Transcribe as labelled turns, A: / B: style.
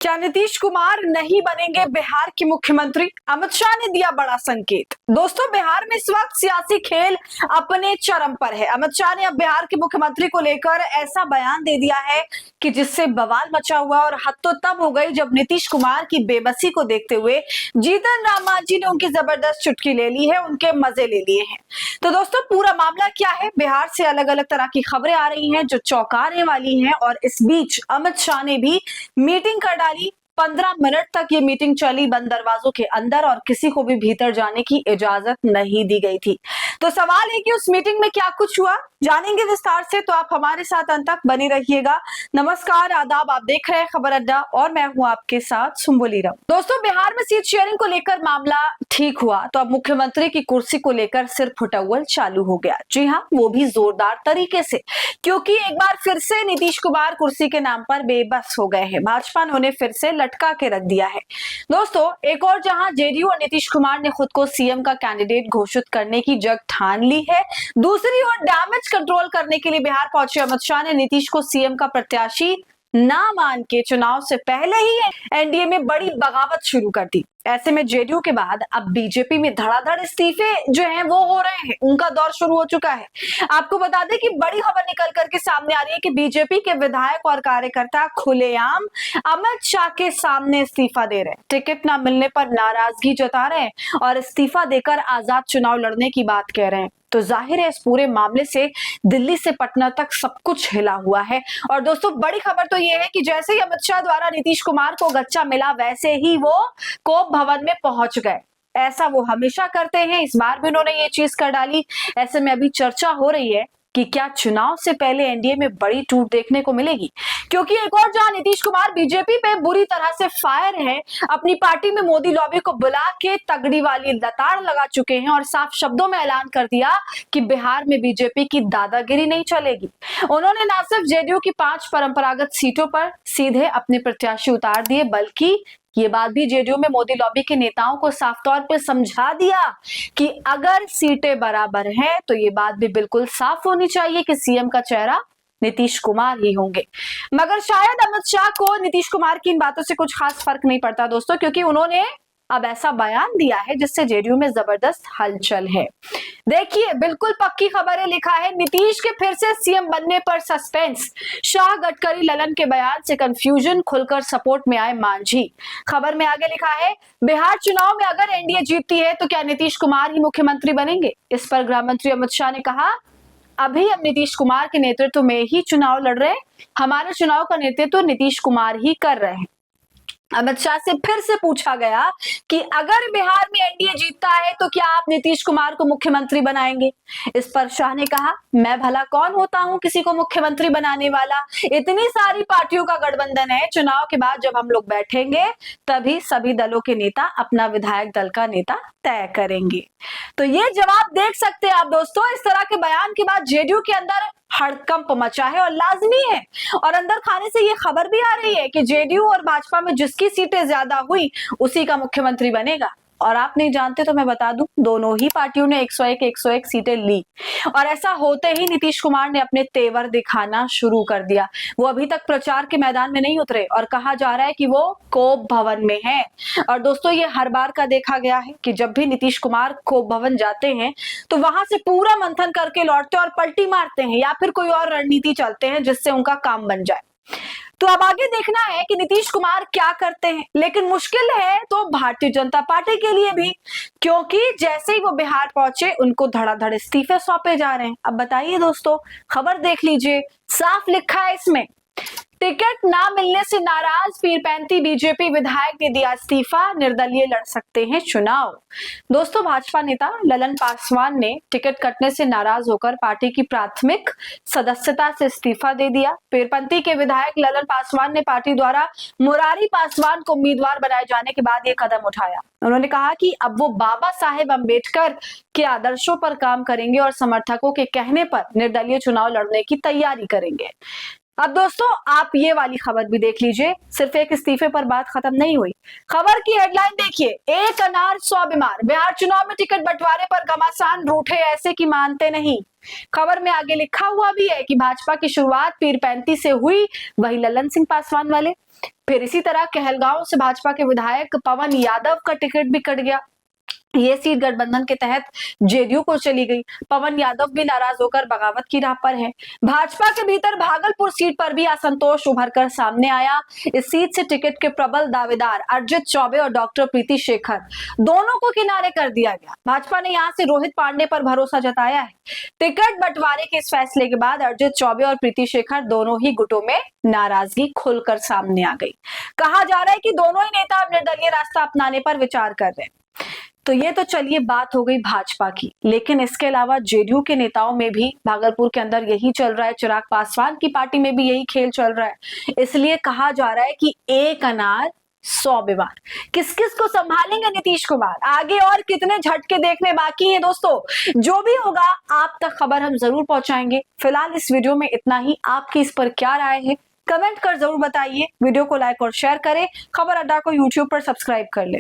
A: क्या नीतीश कुमार नहीं बनेंगे बिहार के मुख्यमंत्री? अमित शाह ने दिया बड़ा संकेत। दोस्तों, बिहार में इस वक्त सियासी खेल अपने चरम पर है। अमित शाह ने अब बिहार के मुख्यमंत्री को लेकर ऐसा बयान दे दिया है कि जिससे बवाल मचा हुआ, और हद तो तब हो गई जब नीतीश कुमार की बेबसी को देखते हुए जीतन राम मांझी ने उनकी जबरदस्त चुटकी ले ली है, उनके मजे ले लिए हैं। तो दोस्तों, पूरा मामला क्या है? बिहार से अलग अलग तरह की खबरें आ रही हैं जो चौंकाने वाली हैं, और इस बीच अमित शाह ने भी मीटिंग कर 15 मिनट तक ये मीटिंग चली बंद दरवाजों के अंदर, और किसी को भी भीतर जाने की इजाजत नहीं दी गई थी। तो सवाल है कि उस मीटिंग में क्या कुछ हुआ, जानेंगे विस्तार से, तो आप हमारे साथ अंत तक बने रहिएगा। नमस्कार, आदाब, आप देख रहे हैं खबर अड्डा और मैं हूं आपके साथ सुम्बुली राम। दोस्तों, बिहार में सीट शेयरिंग को लेकर मामला ठीक हुआ तो अब मुख्यमंत्री की कुर्सी को लेकर सिर फुटौल चालू हो गया। जी हाँ, वो भी जोरदार तरीके से, क्योंकि एक बार फिर से नीतीश कुमार कुर्सी के नाम पर बेबस हो गए हैं। भाजपा ने उन्हें फिर से लटका के रख दिया है। दोस्तों, एक और जहां जेडीयू और नीतीश कुमार ने खुद को सीएम का कैंडिडेट घोषित करने की जग ठान ली है, दूसरी ओर डैमेज कंट्रोल करने के लिए बिहार पहुंचे अमित शाह ने नीतीश को सीएम का प्रत्याशी ना मान के चुनाव से पहले ही एनडीए में बड़ी बगावत शुरू कर दी। ऐसे में जेडीयू के बाद अब बीजेपी में धड़ाधड़ इस्तीफे जो हैं वो हो रहे हैं, उनका दौर शुरू हो चुका है। आपको बता दें कि बड़ी खबर निकल करके सामने आ रही है कि बीजेपी के विधायक और कार्यकर्ता खुलेआम अमित शाह के सामने इस्तीफा दे रहे हैं, टिकट ना मिलने पर नाराजगी जता रहे हैं और इस्तीफा देकर आजाद चुनाव लड़ने की बात कह रहे हैं। तो जाहिर है इस पूरे मामले से दिल्ली से पटना तक सब कुछ हिला हुआ है। और दोस्तों, बड़ी खबर तो ये है कि जैसे ही अमित शाह द्वारा नीतीश कुमार को गच्चा मिला, वैसे ही वो कोप भवन में पहुंच गए। ऐसा वो हमेशा करते हैं, इस बार भी उन्होंने ये चीज कर डाली। ऐसे में अभी चर्चा हो रही है कि क्या चुनाव से पहले एनडीए में बड़ी टूट देखने को मिलेगी, क्योंकि एक और जहां नीतीश कुमार बीजेपी पे बुरी तरह से फायर है, अपनी पार्टी में मोदी लॉबी को बुला के तगड़ी वाली लताड़ लगा चुके हैं और साफ शब्दों में ऐलान कर दिया कि बिहार में बीजेपी की दादागिरी नहीं चलेगी। उन्होंने न सिर्फ जेडीयू की 5 परंपरागत सीटों पर सीधे अपने प्रत्याशी उतार दिए, बल्कि ये बात भी जेडीयू में मोदी लॉबी के नेताओं को साफ तौर पे समझा दिया कि अगर सीटें बराबर हैं तो ये बात भी बिल्कुल साफ होनी चाहिए कि सीएम का चेहरा नीतीश कुमार ही होंगे। मगर शायद अमित शाह को नीतीश कुमार की इन बातों से कुछ खास फर्क नहीं पड़ता दोस्तों, क्योंकि उन्होंने अब ऐसा बयान दिया है जिससे जेडीयू में जबरदस्त हलचल है। देखिए, बिल्कुल पक्की खबर है, लिखा है नीतीश के फिर से सीएम बनने पर सस्पेंस, शाह गडकरी ललन के बयान से कंफ्यूजन, खुलकर सपोर्ट में आए मांझी। खबर में आगे लिखा है, बिहार चुनाव में अगर एनडीए जीतती है तो क्या नीतीश कुमार ही मुख्यमंत्री बनेंगे? इस पर गृह मंत्री अमित शाह ने कहा, अभी हम नीतीश कुमार के नेतृत्व में ही चुनाव लड़ रहे हैं, हमारे चुनाव का नेतृत्व नीतीश कुमार ही कर रहे हैं। अमित शाह से फिर से पूछा गया कि अगर बिहार में एनडीए जीतता है तो क्या आप नीतीश कुमार को मुख्यमंत्री बनाएंगे? इस पर शाह ने कहा, मैं भला कौन होता हूं किसी को मुख्यमंत्री बनाने वाला, इतनी सारी पार्टियों का गठबंधन है, चुनाव के बाद जब हम लोग बैठेंगे तभी सभी दलों के नेता अपना विधायक दल का नेता तय करेंगे। तो ये जवाब देख सकते हैं आप दोस्तों। इस तरह के बयान के बाद जेडीयू के अंदर हड़कंप मचा है और लाजमी है, और अंदर खाने से ये खबर भी आ रही है कि जेडीयू और भाजपा में जिसकी सीटें ज्यादा हुई उसी का मुख्यमंत्री बनेगा। और आप नहीं जानते तो मैं बता दूं, दोनों ही पार्टियों ने 101 सीटें ली, और ऐसा होते ही नीतीश कुमार ने अपने तेवर दिखाना शुरू कर दिया। वो अभी तक प्रचार के मैदान में नहीं उतरे और कहा जा रहा है कि वो कोप भवन में हैं। और दोस्तों, ये हर बार का देखा गया है कि जब भी नीतीश कुमार कोप भवन जाते हैं तो वहां से पूरा मंथन करके लौटते और पलटी मारते हैं, या फिर कोई और रणनीति चलते हैं जिससे उनका काम बन जाए। तो अब आगे देखना है कि नीतीश कुमार क्या करते हैं, लेकिन मुश्किल है तो भारतीय जनता पार्टी के लिए भी, क्योंकि जैसे ही वो बिहार पहुंचे उनको धड़ाधड़ इस्तीफे सौंपे जा रहे हैं। अब बताइए दोस्तों, खबर देख लीजिए, साफ लिखा है इसमें, टिकट ना मिलने से नाराज पीरपैंती बीजेपी विधायक ने दिया इस्तीफा, निर्दलीय लड़ सकते हैं चुनाव। दोस्तों, भाजपा नेता ललन पासवान ने टिकट कटने से नाराज होकर पार्टी की प्राथमिक सदस्यता से इस्तीफा दे दिया। पीरपैंती के विधायक ललन पासवान ने पार्टी द्वारा मुरारी पासवान को उम्मीदवार बनाए जाने के बाद ये कदम उठाया। उन्होंने कहा कि अब वो बाबा साहेब अम्बेडकर के आदर्शों पर काम करेंगे और समर्थकों के कहने पर निर्दलीय चुनाव लड़ने की तैयारी करेंगे। अब दोस्तों, आप ये वाली खबर भी देख लीजिए, सिर्फ एक इस्तीफे पर बात खत्म नहीं हुई। खबर की हेडलाइन देखिए, एक अनार 100 बीमार, बिहार चुनाव में टिकट बंटवारे पर घमासान रूठे ऐसे कि मानते नहीं। खबर में आगे लिखा हुआ भी है कि भाजपा की शुरुआत पीरपैंती से हुई, वही ललन सिंह पासवान वाले। फिर इसी तरह कहलगांव से भाजपा के विधायक पवन यादव का टिकट भी कट गया। ये सीट गठबंधन के तहत जेडीयू को चली गई। पवन यादव भी नाराज होकर बगावत की राह पर है। भाजपा के भीतर भागलपुर सीट पर भी असंतोष उभर कर सामने आया। इस सीट से टिकट के प्रबल दावेदार अरिजीत चौबे और डॉक्टर प्रीति शेखर दोनों को किनारे कर दिया गया। भाजपा ने यहां से रोहित पांडे पर भरोसा जताया है। टिकट बंटवारे के इस फैसले के बाद अरिजीत चौबे और प्रीति शेखर दोनों ही गुटों में नाराजगी खुलकर सामने आ गई। कहा जा रहा है कि दोनों ही नेता अब निर्दलीय रास्ता अपनाने पर विचार कर रहे हैं। तो ये तो चलिए बात हो गई भाजपा की, लेकिन इसके अलावा जेडीयू के नेताओं में भी भागलपुर के अंदर यही चल रहा है। चिराग पासवान की पार्टी में भी यही खेल चल रहा है। इसलिए कहा जा रहा है कि एक अनार 100 बीमार। किस किस को संभालेंगे नीतीश कुमार? आगे और कितने झटके देखने बाकी हैं दोस्तों? जो भी होगा आप तक खबर हम जरूर पहुंचाएंगे। फिलहाल इस वीडियो में इतना ही। आपकी इस पर क्या राय है कमेंट कर जरूर बताइए। वीडियो को लाइक और शेयर करें। खबर अड्डा को यूट्यूब पर सब्सक्राइब कर ले।